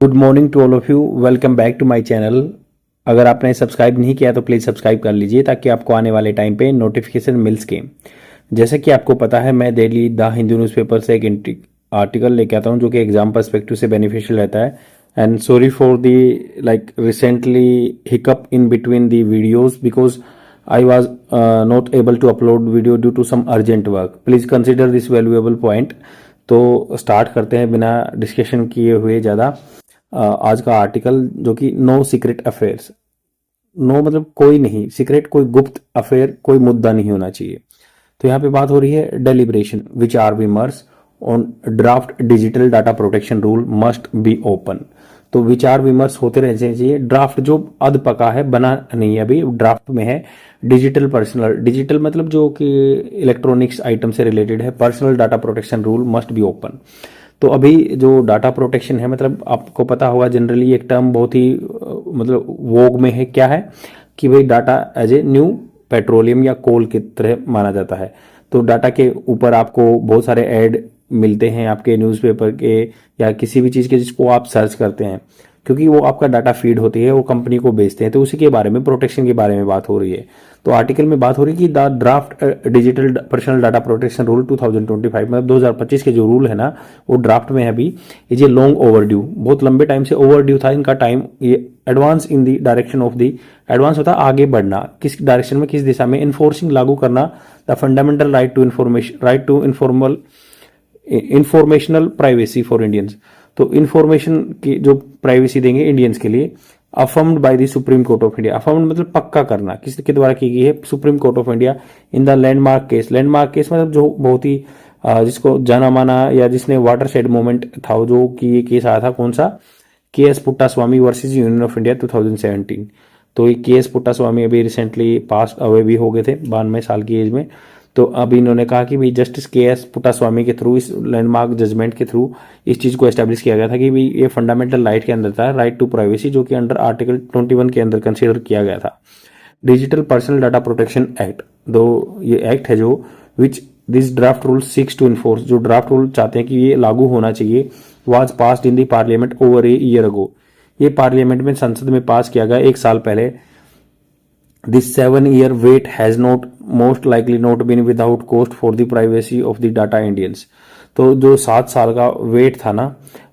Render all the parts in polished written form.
Good morning to all of you. Welcome back to my channel. अगर आपने subscribe नहीं किया तो प्लीज़ सब्सक्राइब कर लीजिए ताकि आपको आने वाले टाइम पे नोटिफिकेशन मिल सके। जैसे कि आपको पता है, मैं डेली द हिंदू न्यूज़पेपर से एक आर्टिकल लेके आता हूँ जो कि एग्जाम पर्सपेक्टिव से बेनिफिशियल रहता है। And sorry for the like recently hiccup in between the videos because I was not able to upload video due to some urgent work. Please consider this valuable point. तो start करते हैं बिना discussion किए हुए ज़्यादा आज का article, जो कि नो सीक्रेट अफेयर्स। नो मतलब कोई नहीं, सीक्रेट कोई गुप्त अफेयर, कोई मुद्दा नहीं होना चाहिए। तो यहाँ पे बात हो रही है डेलिब्रेशन विच आर विमर्स on draft digital data protection rule must be open. तो विचार विमर्श होते रहने चाहिए। ड्राफ्ट जो अध पका है, बना नहीं है, अभी ड्राफ्ट में है। डिजिटल मतलब जो कि इलेक्ट्रॉनिक्स आइटम से रिलेटेड है। Personal data protection rule must be open. तो अभी जो डाटा प्रोटेक्शन है, मतलब आपको पता होगा, जनरली एक टर्म बहुत ही मतलब वोग में है। क्या है कि भाई data as a new petroleum या कोल की तरह माना जाता है। तो डाटा के ऊपर आपको बहुत सारे ऐड मिलते हैं आपके न्यूज़पेपर के या किसी भी चीज़ के जिसको आप सर्च करते हैं, क्योंकि वो आपका डाटा फीड होती है, वो कंपनी को बेचते हैं। तो उसी के बारे में, प्रोटेक्शन के बारे में बात हो रही है। तो आर्टिकल में बात हो रही है कि the draft digital personal data protection rule 2025, मतलब 2025 के जो रूल है ना, वो ड्राफ्ट में है अभी। Is a long over due, बहुत लंबे टाइम से ओवर ड्यू था इनका टाइम। ये advance in the direction of the, advance होता है आगे बढ़ना, किस डायरेक्शन में, किस दिशा में, इन्फोर्सिंग लागू करना the fundamental right to information, right to informational privacy for Indians. तो इंफॉर्मेशन की जो प्राइवेसी देंगे इंडियंस के लिए, affirmed by the Supreme Court of India. Affirmed मतलब पक्का करना, किसके द्वारा की गई है? Supreme Court of India in the landmark case. Landmark case मतलब जो बहुत ही जिसको जाना माना, या जिसने वाटर शेड मूवमेंट था, जो कि ये केस आया था, कौन सा? KS. Puttaswamy versus union of India 2017। तो ये के.एस. पुट्टास्वामी अभी रिसेंटली पास अवे भी हो गए थे 92 साल की एज में। तो अभी इन्होंने कहा कि भाई जस्टिस के.एस. पुट्टास्वामी के थ्रू, इस लैंडमार्क जजमेंट के थ्रू इस चीज़ को एस्टेब्लिश किया गया था कि भाई ये फंडामेंटल राइट के अंदर था, राइट टू प्राइवेसी, जो कि अंडर आर्टिकल 21 के अंदर कंसिडर किया गया था। Digital personal data protection act, दो ये एक्ट है जो which this draft rule seeks to enforce, जो ड्राफ्ट रूल चाहते हैं कि ये लागू होना चाहिए, was passed in the parliament over a year ago. ये पार्लियामेंट में, संसद में पास किया गया एक साल पहले। This 7-year wait has not most likely not been without cost for the privacy of the data Indians। तो जो 7 साल का वेट था ना,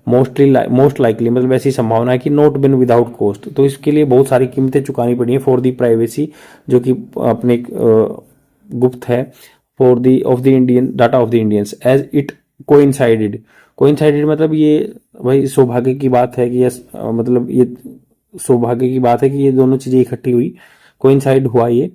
मोस्ट लाइकली मतलब ऐसी संभावना है कि नॉट बिन विदाउट कोस्ट। तो इसके लिए बहुत सारी कीमतें चुकानी पड़ी है फॉर दी प्राइवेसी, जो कि अपने गुप्त है, for the of the Indian data of the Indians as it coincided मतलब ये भाई सौभाग्य की बात है कि मतलब ये सौभाग्य की बात है कि ये दोनों चीजें इकट्ठी हुई, कोइंसाइड हुआ ये,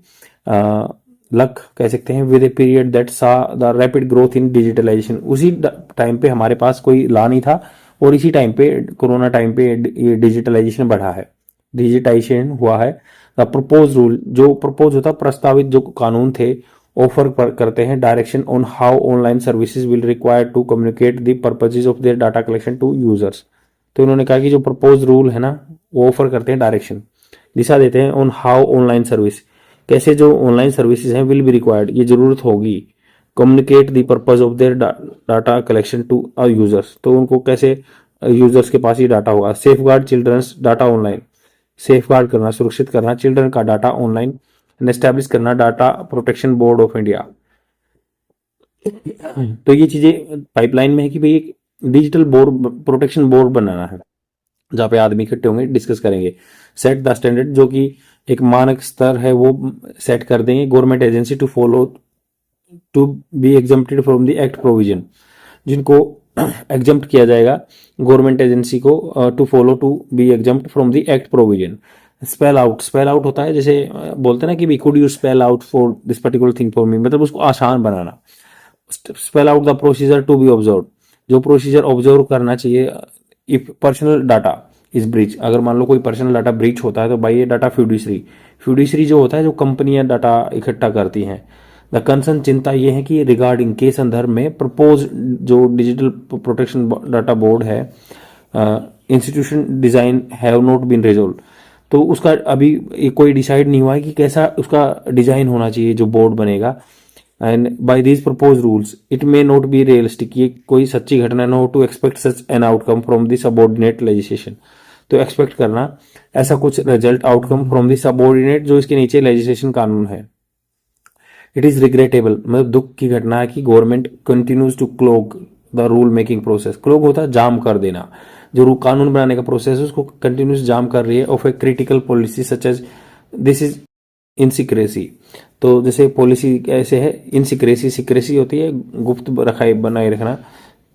लक कह सकते हैं, with a period that saw the rapid growth in digitalisation. उसी टाइम पे हमारे पास कोई ला नहीं था, और इसी टाइम पे, कोरोना टाइम पे, ये डिजिटलाइजेशन बढ़ा है, डिजिटाइजेशन हुआ है। द प्रपोज रूल, जो प्रपोज होता, प्रस्तावित जो कानून थे, ऑफर करते हैं direction on how online services will require to communicate the purposes of their data collection to users. तो इन्होंने कहा कि जो प्रपोज रूल है ना, वो ऑफर करते हैं डायरेक्शन, दिशा देते हैं ऑन हाउ ऑनलाइन सर्विस, कैसे जो ऑनलाइन सर्विसेज हैं, विल बी रिक्वायर्ड, ये जरूरत होगी, communicate the purpose of their data collection to users. तो उनको कैसे यूजर्स के पास ही डाटा होगा। Safeguard children's data online, safeguard करना, सुरक्षित करना चिल्ड्रन का डाटा ऑनलाइन, एस्टेब्लिश करना data protection board of India. तो ये चीजें पाइपलाइन में है कि भाई एक डिजिटल बोर्ड, प्रोटेक्शन बोर्ड बनाना है, जहाँ पे आदमी इकट्ठे होंगे, डिस्कस करेंगे। सेट द स्टैंडर्ड, जो कि एक मानक स्तर है, वो सेट कर देंगे। Government agency to follow to be exempted from the act provision, जिनको एग्जम्प्ट किया जाएगा गवर्नमेंट एजेंसी को, to follow to be exempt from the act provision. Spell out होता है, जैसे बोलते हैं ना कि we could you spell out for this particular thing for me, मतलब उसको आसान बनाना। Spell out the procedure to be observe, जो प्रोसीजर ऑब्जर्व करना चाहिए। If personal data is breach, अगर मान लो कोई पर्सनल डाटा ब्रीच होता है, तो भाई ये डाटा फ्यूडिशरी जो होता है, जो कंपनियां डाटा इकट्ठा करती हैं। द कंसर्न, चिंता ये है कि रिगार्डिंग के संदर्भ में प्रपोज जो डिजिटल प्रोटेक्शन डाटा बोर्ड है, institution design have not been resolve. तो उसका अभी कोई डिसाइड नहीं हुआ है कि कैसा उसका डिजाइन होना चाहिए, जो बोर्ड बनेगा। And by these propose rules it may not be realistic, ये कोई सच्ची घटना न हो to expect such an outcome from the subordinate legislation, तो एक्सपेक्ट करना ऐसा कुछ result outcome from the subordinate जो इसके नीचे लेजिस्लेशन कानून है। इट इज रिग्रेटेबल, मतलब दुख की घटना है कि government continues to clog the rule making process, clog होता है जाम कर देना, जो कानून बनाने का प्रोसेस है उसको कंटिन्यूस जाम कर रही है of a critical policy such as this is in secrecy. तो जैसे पॉलिसी ऐसे है, इनसिक्रेसी, सिक्रेसी होती है गुप्त रखाई बनाए रखना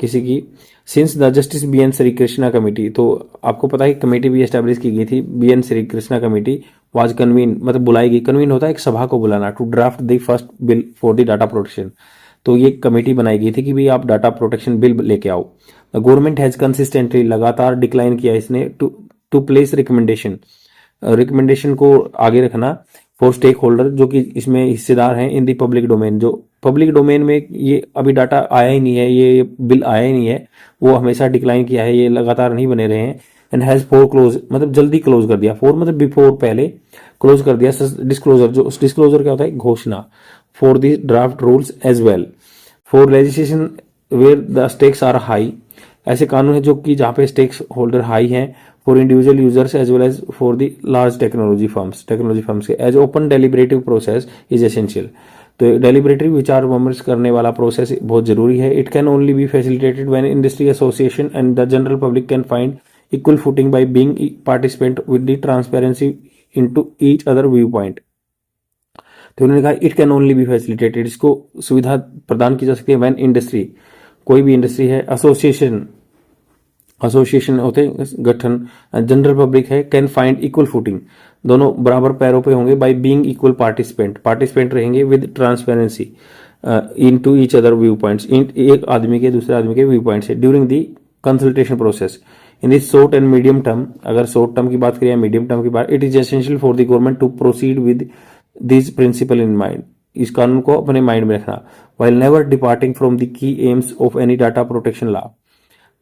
किसी की। Since the justice B N Shri Krishna committee, तो आपको पता है कमेटी भी एस्टेब्लिश की गई थी, B N Shri Krishna committee was convene, मतलब बुलाई गई, कन्वीन होता है एक सभा को बुलाना, to draft the first bill for the data protection. तो ये कमेटी बनाई गई थी कि भाई आप डाटा प्रोटेक्शन बिल लेके आओ। द गवर्नमेंट हैज कंसिस्टेंटली, लगातार डिक्लाइन किया इसने टू प्लेस रिकमेंडेशन, रिकमेंडेशन को आगे रखना फॉर स्टेक होल्डर जो कि इसमें हिस्सेदार हैं इन दी पब्लिक डोमेन, जो पब्लिक डोमेन में ये अभी डाटा आया ही नहीं है, ये बिल आया ही नहीं है, वो हमेशा डिक्लाइन किया है, ये लगातार नहीं बने रहे हैं। एंड हैज फॉर क्लोज, मतलब जल्दी क्लोज कर दिया, फॉर मतलब बिफोर, पहले क्लोज कर दिया डिस्क्लोजर, जो डिस्क्लोजर क्या होता है घोषणा, for the draft rules as well for legislation where the stakes are high, ऐसे कानून है जो कि जहाँ पे स्टेक्स होल्डर हाई हैं for individual users as well as for the large technology firms के as open deliberative process is essential. तो डेलिब्रेटिव विचार विमर्श करने वाला प्रोसेस बहुत जरूरी है। It can only be facilitated when industry association and the general public can find equal footing by being participant with the transparency into each other view point. तो उन्होंने कहा it can only be facilitated, इसको सुविधा प्रदान की जा सकती है व्हेन इंडस्ट्री, कोई भी इंडस्ट्री है, एसोसिएशन होते हैं गठन, जनरल पब्लिक है, कैन फाइंड इक्वल फुटिंग, दोनों बराबर पैरों पे होंगे, बाय बीइंग इक्वल पार्टिसिपेंट रहेंगे with transparency into each other view points, एक आदमी के दूसरे आदमी के व्यू पॉइंट से during the consultation process in this short and medium term. अगर शॉर्ट टर्म की बात करें या मीडियम टर्म की बात, it is essential for the government to proceed with this principal in mind, इस कानून को अपने माइंड में रखना, while never departing from the key aims of any data protection law।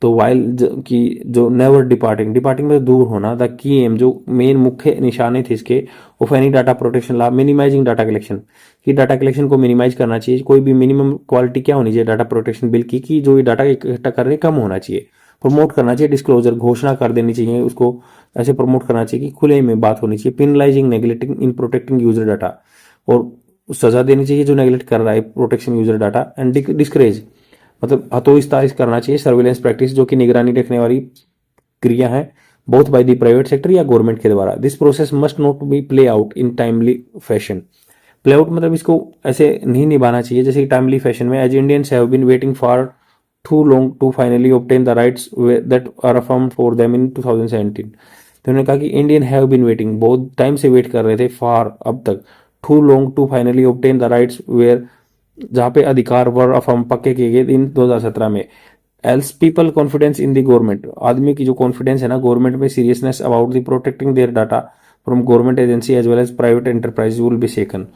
तो while की जो never डिपार्टिंग में दूर होना, द की एम जो मेन मुख्य निशाने थे इसके, of any data protection law minimising data collection, कि डाटा कलेक्शन को मिनिमाइज करना चाहिए, कोई भी मिनिमम क्वालिटी क्या होनी चाहिए डाटा प्रोटेक्शन बिल की, कि जो ये डाटा इकट्ठा कर रहे कम होना चाहिए, प्रमोट करना चाहिए, डिस्क्लोजर घोषणा कर देनी चाहिए, उसको ऐसे प्रमोट करना चाहिए कि खुले में बात होनी चाहिए, penalising neglecting in protecting user data, और सजा देनी चाहिए जो नेग्लेक्ट कर रहा है protection user data, and discourage मतलब हतोत्साहित करना चाहिए सर्विलेंस प्रैक्टिस जो कि निगरानी रखने वाली क्रिया है, both by the private sector या गवर्नमेंट के द्वारा। This process must not be play out in timely fashion, play out मतलब इसको ऐसे नहीं निभाना चाहिए जैसे टाइमली फैशन में, as Indians have been waiting for too long to finally obtain the rights that are affirmed for them in 2017। तो उन्होंने कहा कि इंडियन हैव बीन वेटिंग, बहुत टाइम से वेट कर रहे थे, फॉर अब तक, too long to finally obtain the rights where जहां पे अधिकार वर अफर्म पक्के किए गए इन 2017 में। Else people confidence in the government, आदमी की जो कॉन्फिडेंस है ना गवर्नमेंट में, seriousness about the protecting their data from government agency as well as private enterprise will be shaken.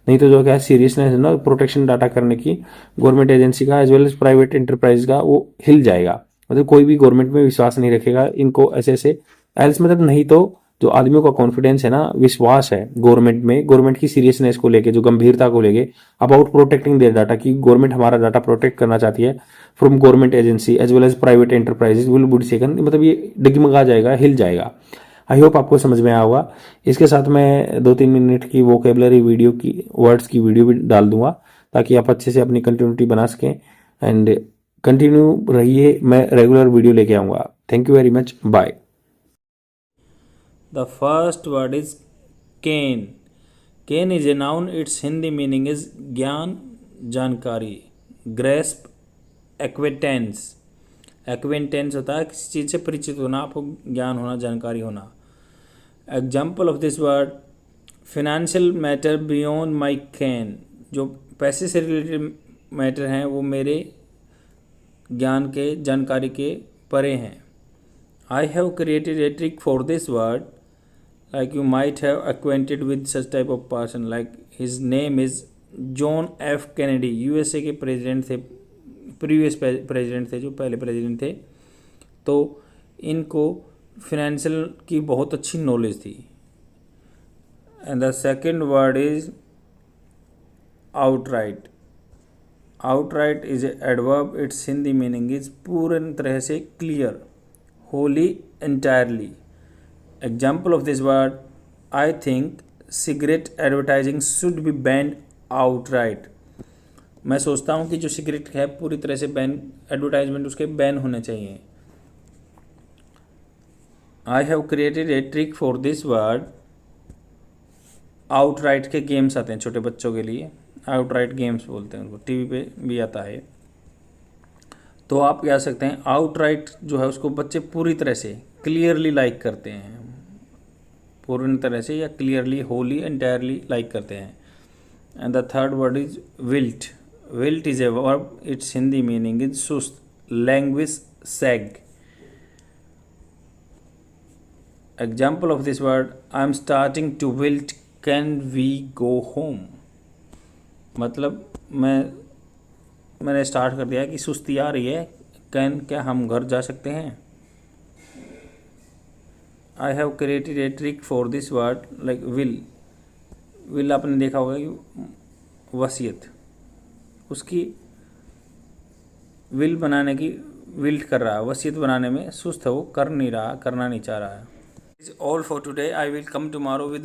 नहीं तो जो क्या सीरियसनेस है ना प्रोटेक्शन डाटा करने की गवर्नमेंट एजेंसी का as well as private enterprise का, वो हिल जाएगा, मतलब कोई भी गवर्नमेंट में विश्वास नहीं रखेगा इनको ऐसे ऐसे। एल्स मतलब नहीं तो जो आदमियों का कॉन्फिडेंस है ना, विश्वास है गवर्नमेंट में, गवर्नमेंट की सीरियसनेस को लेके, जो गंभीरता को लेके, अबाउट प्रोटेक्टिंग देयर डाटा, की गवर्नमेंट हमारा डाटा प्रोटेक्ट करना चाहती है from government agency as well as private enterprises will be shaken, मतलब ये डिगमगा जाएगा, हिल जाएगा। आई होप आपको समझ में आया होगा। इसके साथ मैं 2-3 मिनट की वोकेबलरी वीडियो की, वर्ड्स की वीडियो भी डाल दूंगा ताकि आप अच्छे से अपनी कंटिन्यूटी बना सकें, एंड कंटिन्यू रहिए, मैं रेगुलर वीडियो लेके आऊंगा। Thank you very much, bye. The first word is Ken. Ken is a noun. Its Hindi meaning is ज्ञान, जानकारी, grasp, acquaintance. Acquaintance होता है किसी चीज़ से परिचित होना, आपको ज्ञान होना, जानकारी होना। Example of this word, financial matter beyond my ken. जो पैसे से रिलेटेड मैटर हैं वो मेरे ज्ञान के, जानकारी के परे हैं। I have created a trick for this word. Like you might have acquainted with such type of person, like his name is John F. Kennedy, USA के प्रेसिडेंट थे, प्रीवियस प्रेसिडेंट थे, जो पहले प्रेसिडेंट थे। तो इनको फिनेंशियल की बहुत अच्छी नॉलेज थी। And the second word is outright. Outright is a adverb, it's Hindi meaning is पूर्ण तरह से, clear, Holi, entirely. Example of this word, I think cigarette advertising should be band outright. मैं सोचता हूँ कि जो सिगरेट है पूरी तरह से बैन, एडवर्टाइजमेंट उसके बैन होने चाहिए। I have created a trick for this word, outright के गेम्स आते हैं छोटे बच्चों के लिए, आउटराइट गेम्स बोलते हैं उनको, टीवी पे भी आता है। तो आप कह सकते हैं आउटराइट जो है उसको बच्चे पूरी तरह से, क्लियरली लाइक करते हैं, पूर्ण तरह से या क्लियरली, होली, एंटायरली लाइक करते हैं। And the third word is wilt. Wilt is a verb, it's Hindi meaning is सुस्त, language, sag. Example of this word, I am starting to wilt, can we go home. मतलब मैंने start कर दिया कि सुस्ती आ रही है, कैन, क्या हम घर जा सकते हैं। I have created a trick for this word, like will. Will आपने देखा होगा कि वसीयत, उसकी विल बनाने की, विल्ट कर रहा है, वसीयत बनाने में सुस्त है वो, कर नहीं रहा, करना नहीं चाह रहा है। Is all for today, I will come tomorrow with